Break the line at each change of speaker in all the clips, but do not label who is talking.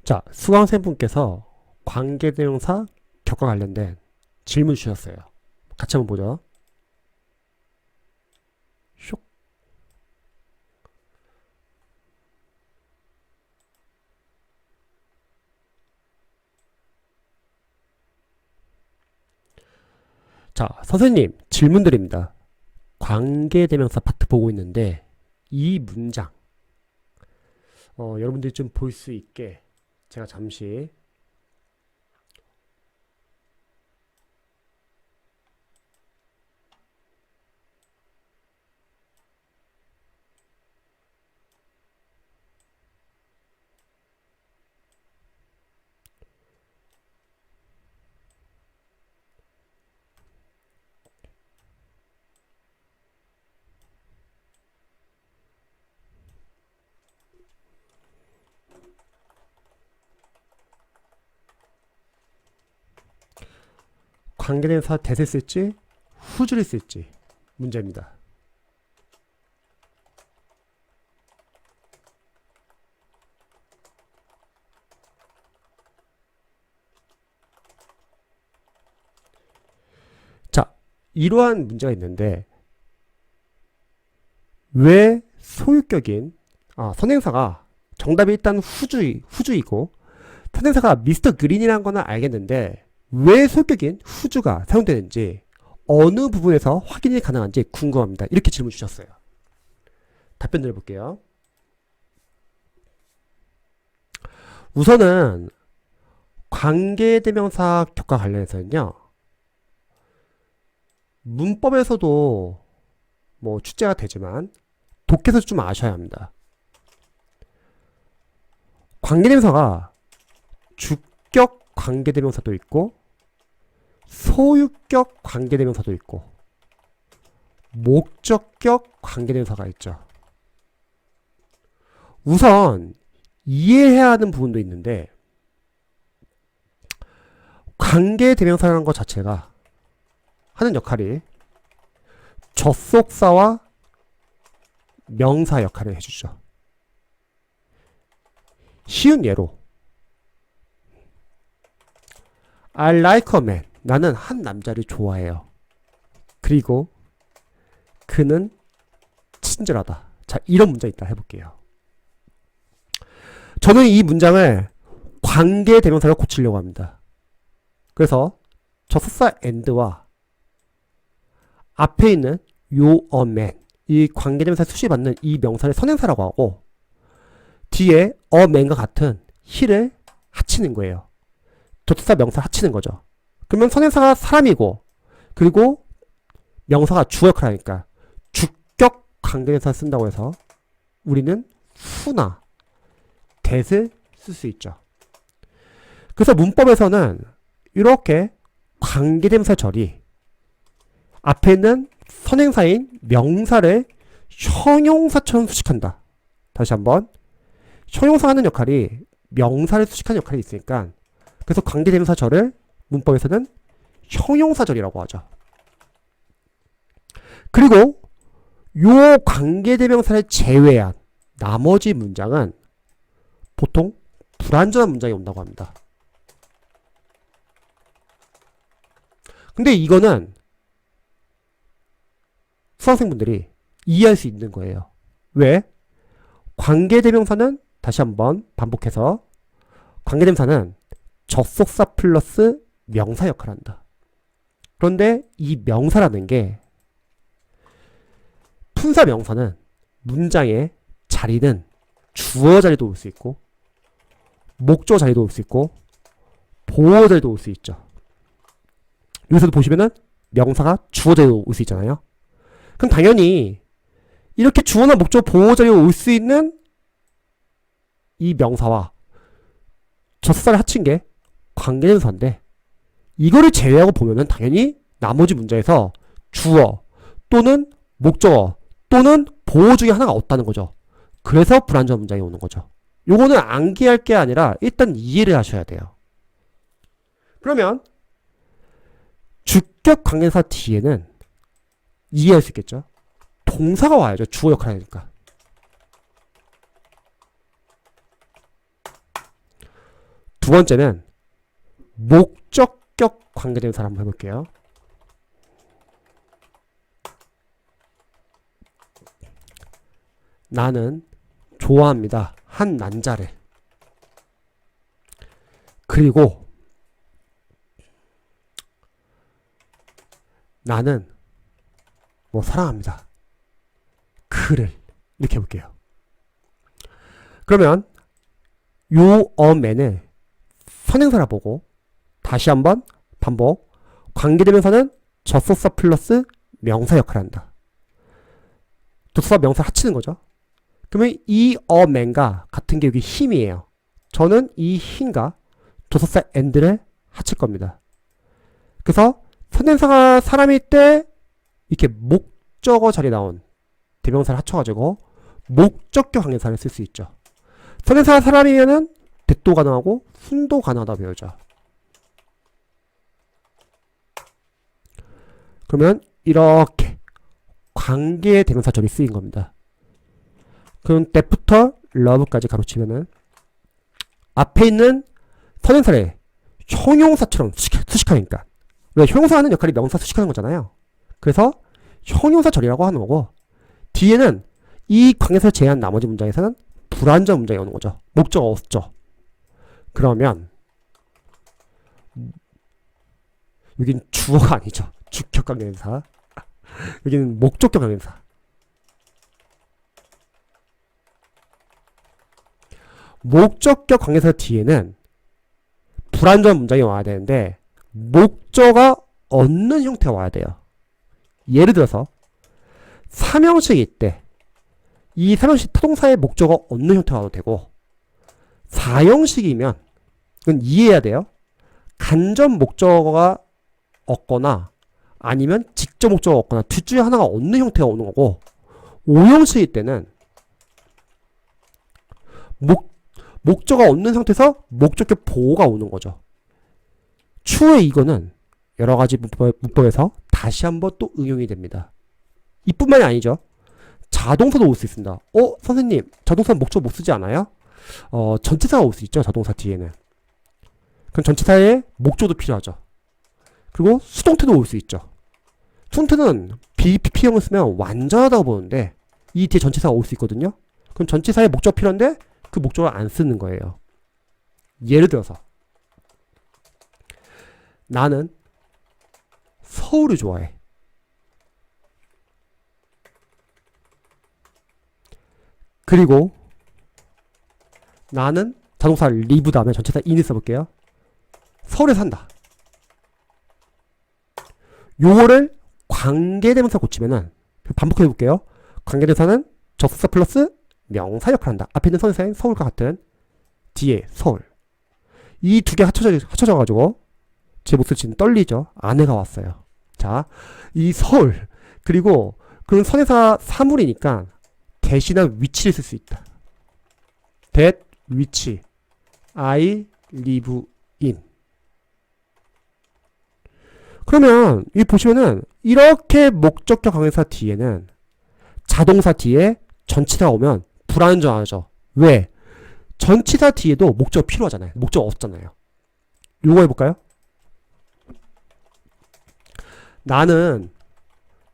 자, 수강생분께서 관계대명사 격과 관련된 질문 주셨어요. 같이 한번 보죠. 쇽. 자, 선생님 질문 드립니다. 관계대명사 파트 보고 있는데 이 문장 여러분들이 좀 볼 수 있게 제가 잠시 관계대명사 대세 쓸지 후주를 쓸지 문제입니다. 자, 이러한 문제가 있는데 왜 소유격인 선행사가 정답이 일단 후주이고 선행사가 미스터 그린이라는 거는 알겠는데 왜 소유격인 후주가 사용되는지 어느 부분에서 확인이 가능한지 궁금합니다. 이렇게 질문 주셨어요. 답변 드려볼게요. 우선은 관계대명사 격과 관련해서는요. 문법에서도 뭐 출제가 되지만 독해서 좀 아셔야 합니다. 관계대명사가 주격 관계대명사도 있고 소유격 관계대명사도 있고 목적격 관계대명사가 있죠. 우선 이해해야 하는 부분도 있는데 관계대명사라는 것 자체가 하는 역할이 접속사와 명사 역할을 해주죠. 쉬운 예로 I like a man. 나는 한 남자를 좋아해요. 그리고 그는 친절하다. 자, 이런 문장 있다 해볼게요. 저는 이 문장을 관계대명사로 고치려고 합니다. 그래서 접속사 and와 앞에 있는 요 a man, 이 관계대명사 수식받는 이 명사를 선행사라고 하고 뒤에 a man과 같은 he를 합치는 거예요. 접속사 명사 합치는 거죠. 그러면 선행사가 사람이고 그리고 명사가 주어 역할을 하니까 주격 관계대명사 쓴다고 해서 우리는 who나 that을 쓸 수 있죠. 그래서 문법에서는 이렇게 관계대명사 절이 앞에 있는 선행사인 명사를 형용사처럼 수식한다. 다시 한번 형용사가 하는 역할이 명사를 수식하는 역할이 있으니까 그래서 관계대명사 절을 문법에서는 형용사절이라고 하죠. 그리고 요 관계대명사를 제외한 나머지 문장은 보통 불완전한 문장이 온다고 합니다. 근데 이거는 수강생분들이 이해할 수 있는 거예요. 왜? 관계대명사는 다시 한번 반복해서 관계대명사는 접속사 플러스 명사 역할을 한다. 그런데 이 명사라는 게 품사 명사는 문장의 자리는 주어 자리도 올 수 있고 목적 자리도 올 수 있고 보호 자리도 올 수 있죠. 여기서도 보시면은 명사가 주어 자리도 올 수 있잖아요. 그럼 당연히 이렇게 주어나 목적 보호 자리로 올 수 있는 이 명사와 접속사를 합친 게 관계대명사인데 이거를 제외하고 보면은 당연히 나머지 문장에서 주어 또는 목적어 또는 보호 중에 하나가 없다는 거죠. 그래서 불완전한 문장이 오는 거죠. 요거는 암기할 게 아니라 일단 이해를 하셔야 돼요. 그러면 주격 관계대명사 뒤에는 이해할 수 있겠죠. 동사가 와야죠. 주어 역할을 하니까. 두 번째는 목적격 관계대명사를 한번 해볼게요. 나는 좋아합니다. 한 남자를. 그리고 나는 뭐 사랑합니다. 그를. 이렇게 해볼게요. 그러면 요 어맨을 선행사라 보고 다시 한번 반복. 관계대명사는 접속사 플러스 명사 역할을 한다. 접속사 명사를 합치는 거죠. 그러면 이 어맨과 같은 게 여기 힘이에요. 저는 이 힘과 접속사 and를 합칠 겁니다. 그래서 선행사가 사람일 때 이렇게 목적어 자리에 나온 대명사를 합쳐가지고 목적격 관계사를 쓸 수 있죠. 선행사가 사람이면은 대도 가능하고 순도 가능하다고 배우죠. 그러면 이렇게 관계의 대명사절이 쓰인 겁니다. 그럼 때부터 love까지 가로치면은 앞에 있는 선행사를 형용사처럼 수식하니까. 왜? 형용사 하는 역할이 명사 수식하는 거잖아요. 그래서 형용사절이라고 하는 거고, 뒤에는 이 관계사를 제외한 나머지 문장에서는 불완전 문장이 오는 거죠. 목적어 없죠. 그러면 여긴 주어가 아니죠. 주격 관계대명사. 여기는 목적격 관계대명사. 목적격 관계대명사 뒤에는 불완전 문장이 와야 되는데 목적어가 얻는 형태가 와야 돼요. 예를 들어서 삼형식일 때 이 삼형식 타동사의 목적어 얻는 형태가 와도 되고, 사형식이면 이건 이해해야 돼요. 간접 목적어가 얻거나 아니면 직접 목적어가 얻거나 둘 중에 하나가 얻는 형태가 오는 거고, 오형식일 때는 목적어 얻는 상태에서 목적격 보호가 오는 거죠. 추후에 이거는 여러 가지 문법에서 다시 한번 또 응용이 됩니다. 이뿐만이 아니죠. 자동사도 올 수 있습니다. 선생님, 자동사 목적어 못 쓰지 않아요? 전치사가 올 수 있죠. 자동사 뒤에는. 그럼 전치사에 목적어도 필요하죠. 그리고 수동태도 올 수 있죠. 수동태는 BPP형을 쓰면 완전하다고 보는데 이 뒤에 전치사가 올 수 있거든요. 그럼 전치사에 목적어 필요한데 그 목적어를 안 쓰는 거예요. 예를 들어서 나는 서울을 좋아해. 그리고 나는 자동사 live 다음에 전체사 in을 써볼게요. 서울에 산다. 요거를 관계대명사 고치면은 반복해볼게요. 관계대명사는 접속사 플러스 명사 역할을 한다. 앞에 있는 선행사인 서울과 같은 뒤에 서울. 이 두 개 합쳐져가지고 제 목소리 지금 떨리죠? 아내가 왔어요. 자, 이 서울 그리고 그런 선행사 사물이니까 대신한 위치를 쓸 수 있다. that 위치 I live in. 그러면 이 보시면은 이렇게 목적격 관계사 뒤에는 자동사 뒤에 전치사가 오면 불안정하죠. 왜? 전치사 뒤에도 목적 필요하잖아요. 목적 없잖아요. 요거 해볼까요? 나는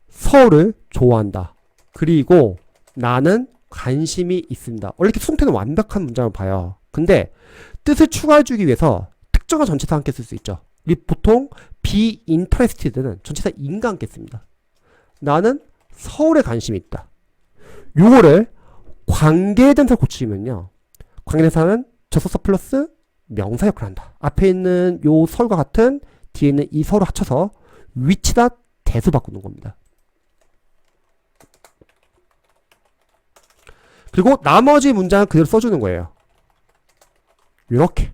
서울을 좋아한다. 그리고 나는 관심이 있습니다. 원래 이렇게 수동태는 완벽한 문장을 봐요. 근데 뜻을 추가해주기 위해서 특정한 전치사 함께 쓸 수 있죠. 우리 보통 be interested는 전치사 in과 함께 씁니다. 나는 서울에 관심이 있다. 요거를 관계대명사 고치면요. 관계대명사는 접속사 플러스 명사 역할을 한다. 앞에 있는 요 서울과 같은 뒤에 있는 이 서울을 합쳐서 위치다 대수 바꾸는 겁니다. 그리고 나머지 문장은 그대로 써주는 거예요. 이렇게.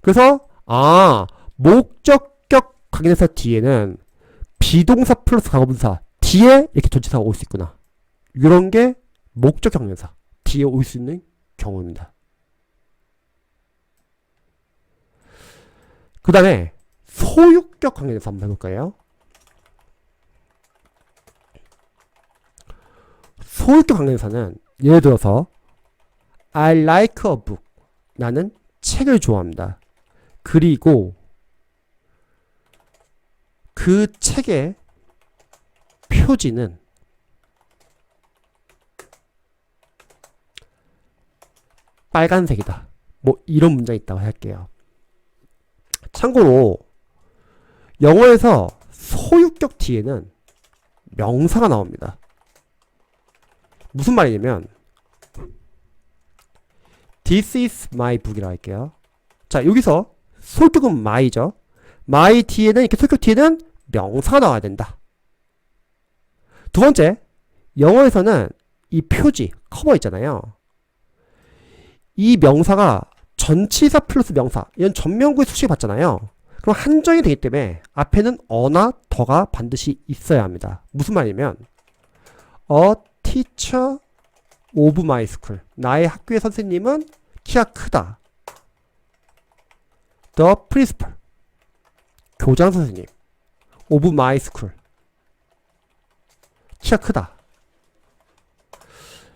그래서 목적격 관계대명사 뒤에는 비동사 플러스 과거분사 뒤에 이렇게 전치사가 올 수 있구나. 이런 게 목적격 관계대명사 뒤에 올 수 있는 경우입니다. 그 다음에 소유격 관계대명사 한번 해볼까요? 소유격 관계대명사는 예를 들어서 I like a book. 나는 책을 좋아합니다. 그리고 그 책의 표지는 빨간색이다. 뭐 이런 문장이 있다고 할게요. 참고로 영어에서 소유격 뒤에는 명사가 나옵니다. 무슨 말이냐면 This is my book이라고 할게요. 자, 여기서 소유격은 my죠. my 뒤에는, 이렇게 소유격 뒤에는 명사가 나와야 된다. 두 번째, 영어에서는 이 표지, 커버 있잖아요. 이 명사가 전치사 플러스 명사, 이런 전면구의 수식을 받잖아요. 그럼 한정이 되기 때문에 앞에는 어나 더가 반드시 있어야 합니다. 무슨 말이냐면 A teacher of my school, 나의 학교의 선생님은 키가 크다. The principal, 교장 선생님 of my school, 키가 크다.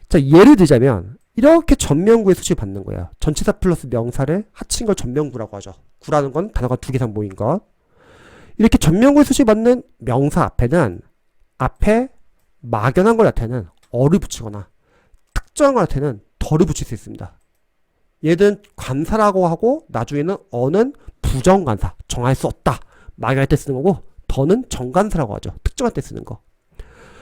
자, 예를 들자면 이렇게 전면구의 수식을 받는 거예요. 전치사 플러스 명사를 합친 걸 전면구라고 하죠. 구라는 건 단어가 두 개 이상 모인 것. 이렇게 전면구의 수식을 받는 명사 앞에는 앞에 막연한 걸 나타내는 어를 붙이거나 특정한 걸 나타내는 덜을 붙일 수 있습니다. 얘는 관사라고 하고 나중에는 어는 부정관사, 정할 수 없다, 막연할 때 쓰는 거고, 더는 정관사라고 하죠. 특정할 때 쓰는 거.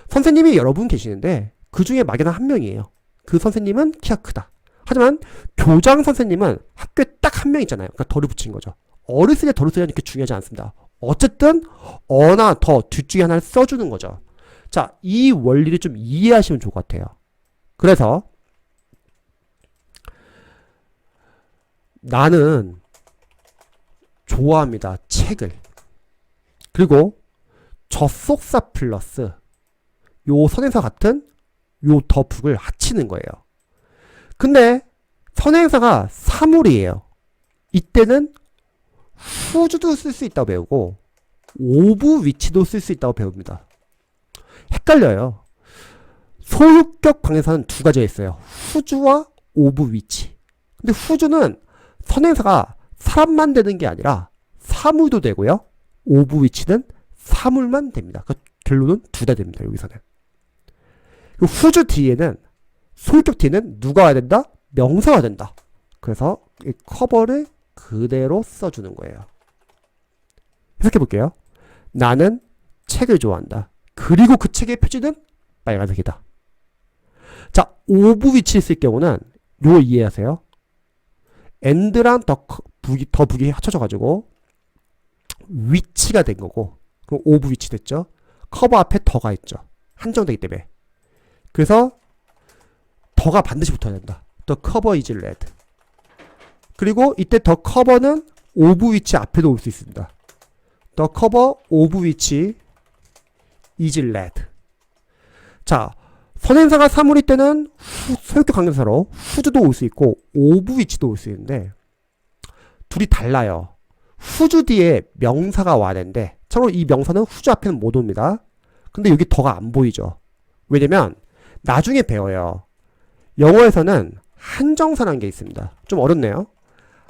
선생님이 여러 분 계시는데 그 중에 막연한 한 명이에요. 그 선생님은 키가 크다. 하지만 교장 선생님은 학교에 딱 한 명 있잖아요. 그러니까 덜을 붙인 거죠. 어를 쓰냐 덜을 쓰냐 이렇게 중요하지 않습니다. 어쨌든 어나 더 둘 중에 하나를 써주는 거죠. 자, 이 원리를 좀 이해하시면 좋을 것 같아요. 그래서 나는 좋아합니다. 책을. 그리고 접속사 플러스 요 선행사 같은 요 더북을 합치는 거예요. 근데 선행사가 사물이에요. 이때는 who도 쓸 수 있다고 배우고 of which도 쓸 수 있다고 배웁니다. 헷갈려요. 소유격 관계사는 두 가지가 있어요. who와 of which. 근데 who는 선행사가 사람만 되는 게 아니라 사물도 되고요. of which는 사물만 됩니다. 그 결론은 둘 다 됩니다. 여기서는. whose 뒤에는, 소유격 뒤에는 누가 와야 된다? 명사가 와야 된다. 그래서 이 커버를 그대로 써주는 거예요. 해석해 볼게요. 나는 책을 좋아한다. 그리고 그 책의 표지는 빨간색이다. 자, of which를 쓸 경우는 요 이해하세요. and랑 더 북이 합쳐져가지고 which가 된 거고, 그럼 of which 됐죠. 커버 앞에 더가 있죠. 한정되기 때문에. 그래서 더가 반드시 붙어야 된다. The cover is red. 그리고 이때 the cover는 of which 앞에도 올 수 있습니다. The cover of which is red. 자, 선행사가 사물일 때는 소유격 관계사로 who도 올 수 있고 of which도 올 수 있는데 둘이 달라요. whose 뒤에 명사가 와야 되는데, 참고로 이 명사는 whose 앞에는 못 옵니다. 근데 여기 더가 안 보이죠. 왜냐면 나중에 배워요. 영어에서는 한정사라는 게 있습니다. 좀 어렵네요.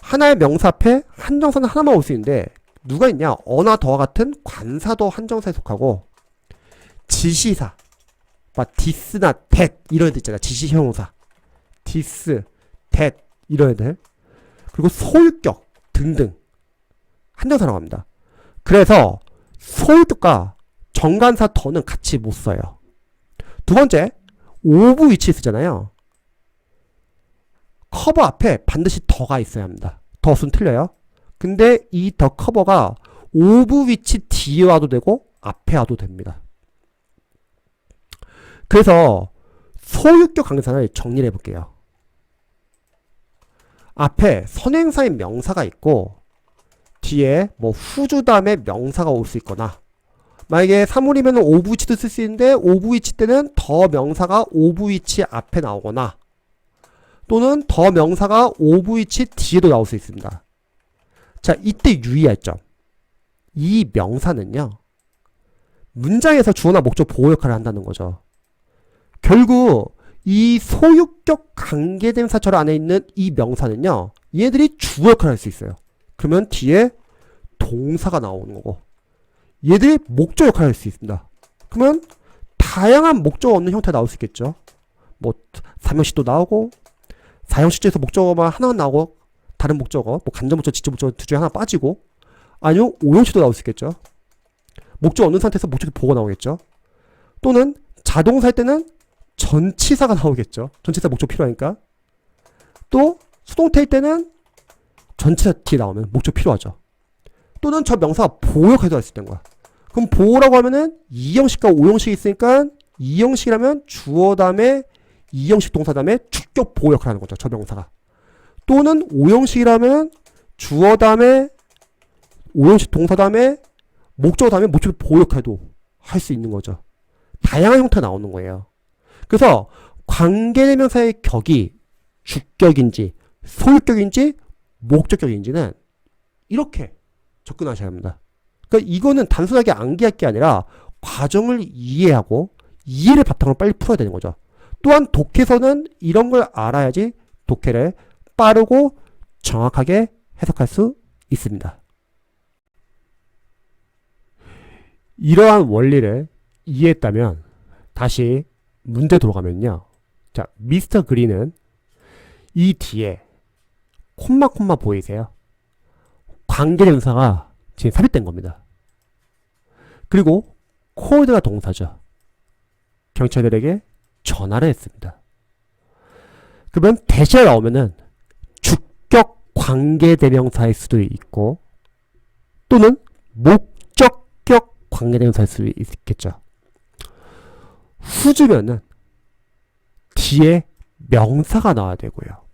하나의 명사 앞에 한정사는 하나만 올 수 있는데 누가 있냐? 어나 더와 같은 관사도 한정사에 속하고, 지시사, 막 this나 that 이런 애들 있잖아. 지시 형용사, this, that 이런 애들, 그리고 소유격 등등 한정사라고 합니다. 그래서 소유격과 정관사 더는 같이 못 써요. 두 번째, of which 쓰잖아요. 커버 앞에 반드시 더가 있어야 합니다. 더 없으면 틀려요. 근데 이 더 커버가 of which 뒤에 와도 되고 앞에 와도 됩니다. 그래서 소유격 관계사를 정리를 해볼게요. 앞에 선행사인 명사가 있고 뒤에 뭐 whose 다음에 명사가 올 수 있거나, 만약에 사물이면 of which도 쓸 수 있는데 of which 때는 더 명사가 of which 앞에 나오거나, 또는 더 명사가 of which 뒤에도 나올 수 있습니다. 자, 이때 유의할 점. 이 명사는요, 문장에서 주어나 목적 보호 역할을 한다는 거죠. 결국 이 소유격 관계대명사절 안에 있는 이 명사는요, 얘들이 주어 역할을 할 수 있어요. 그러면 뒤에 동사가 나오는 거고, 얘들이 목적 역할을 할 수 있습니다. 그러면 다양한 목적어 없는 형태가 나올 수 있겠죠. 뭐 3형식도 나오고 4형식제에서 목적어만 하나 나오고 다른 목적어, 뭐 간접 목적어, 직접 목적어 둘 중에 하나 빠지고, 아니면 5형식도 나올 수 있겠죠. 목적 없는 상태에서 목적이 보고 나오겠죠. 또는 자동사일 때는 전치사가 나오겠죠. 전치사 목적 필요하니까. 또 수동태일 때는 전치사 뒤에 나오면 목적 필요하죠. 또는 저 명사가 보호 역할도 할 수 있다는 거야. 그럼 보호라고 하면은 2형식과 5형식이 있으니까 2형식이라면 주어 다음에 2형식 동사 다음에 주격 보호 역할을 하는 거죠. 저 명사가. 또는 5형식이라면 주어 다음에 5형식 동사 다음에 목적어 다음에 목적 보호 역할도 할 수 있는 거죠. 다양한 형태가 나오는 거예요. 그래서 관계대명사의 격이 주격인지 소유격인지 목적격인지는 이렇게 접근하셔야 합니다. 그러니까 이거는 단순하게 암기할 게 아니라 과정을 이해하고 이해를 바탕으로 빨리 풀어야 되는 거죠. 또한 독해에서는 이런 걸 알아야지 독해를 빠르고 정확하게 해석할 수 있습니다. 이러한 원리를 이해했다면 다시 문제 돌아가면요. 자, 미스터 그린은 이 뒤에 콤마 보이세요? 관계대명사가 지금 삽입된 겁니다. 그리고 콜드가 동사죠. 경찰들에게 전화를 했습니다. 그러면 대시에 나오면은 주격 관계대명사일 수도 있고 또는 목적격 관계대명사일 수도 있겠죠. 후주면은 뒤에 명사가 나와야 되고요.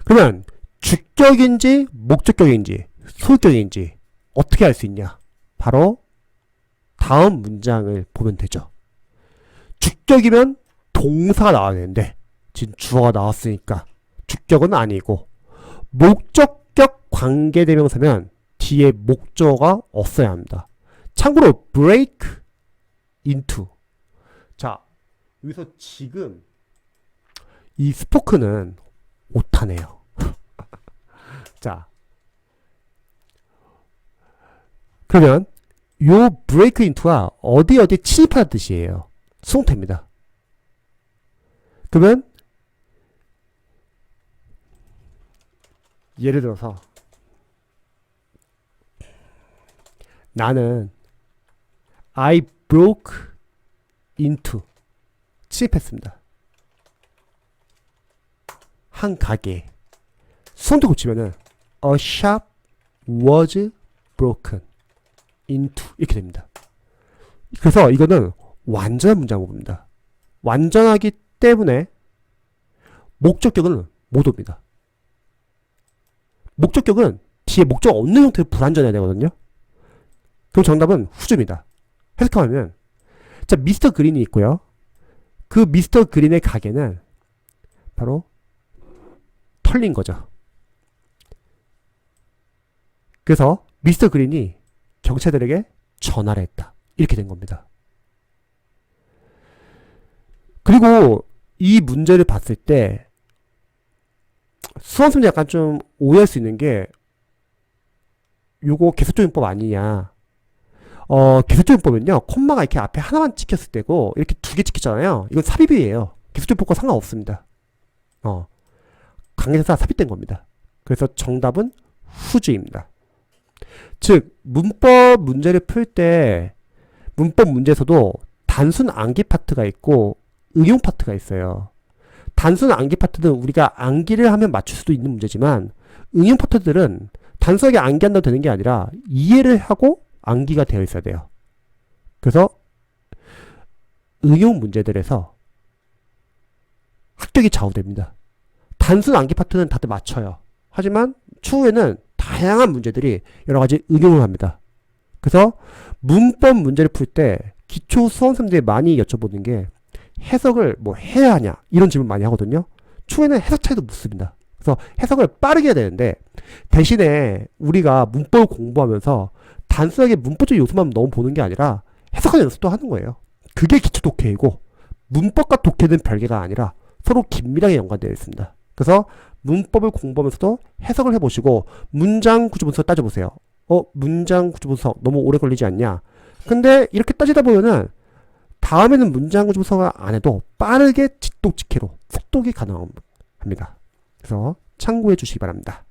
그러면 주격인지 목적격인지 소유격인지 어떻게 알 수 있냐? 바로 다음 문장을 보면 되죠. 주격이면 동사가 나와야 되는데 지금 주어가 나왔으니까 주격은 아니고, 목적격 관계대명사면 뒤에 목적어가 없어야 합니다. 참고로 break into, 자 여기서 지금 이 스포크는 오타네요. 자, 그러면 요 break into가 어디 침입하는 뜻이에요. 수동태입니다. 그러면 예를 들어서 나는 I broke into, 침입했습니다. 한 가게. 수동태 고치면은 a shop was broken into 이렇게 됩니다. 그래서 이거는 완전한 문장으로 봅니다. 완전하기 때문에 목적격은 못 옵니다. 목적격은 뒤에 목적 없는 형태로 불완전해야 되거든요. 그럼 정답은 후주입니다. 해석하면, 자, 미스터 그린이 있고요. 그 미스터 그린의 가게는 바로 털린 거죠. 그래서 미스터 그린이 경찰들에게 전화를 했다. 이렇게 된 겁니다. 그리고 이 문제를 봤을 때 수험생들이 약간 좀 오해할 수 있는 게, 요거 계속적용법 아니냐. 계속적용법은요, 콤마가 이렇게 앞에 하나만 찍혔을 때고 이렇게 두 개 찍혔잖아요. 이건 삽입이에요. 계속적용법과 상관없습니다. 관계대명사 삽입된 겁니다. 그래서 정답은 후주입니다. 즉, 문법 문제를 풀 때 문법 문제에서도 단순 암기 파트가 있고 응용 파트가 있어요. 단순 암기 파트는 우리가 암기를 하면 맞출 수도 있는 문제지만, 응용 파트들은 단순하게 암기한다고 되는 게 아니라 이해를 하고 암기가 되어 있어야 돼요. 그래서 응용 문제들에서 합격이 좌우됩니다. 단순 암기 파트는 다들 맞춰요. 하지만 추후에는 다양한 문제들이 여러 가지 응용을 합니다. 그래서 문법 문제를 풀 때 기초 수험생들이 많이 여쭤보는 게, 해석을 뭐 해야 하냐 이런 질문 많이 하거든요. 추후에는 해석 차이도 묻습니다. 그래서 해석을 빠르게 해야 되는데, 대신에 우리가 문법을 공부하면서 단순하게 문법적 요소만 너무 보는 게 아니라 해석하는 연습도 하는 거예요. 그게 기초 독해이고, 문법과 독해는 별개가 아니라 서로 긴밀하게 연관되어 있습니다. 그래서 문법을 공부하면서도 해석을 해보시고 문장 구조 분석 따져보세요. 문장 구조 분석 너무 오래 걸리지 않냐? 근데 이렇게 따지다 보면은 다음에는 문장 구조 분석을 안 해도 빠르게 직독직해로 속독이 가능합니다. 그래서 참고해 주시기 바랍니다.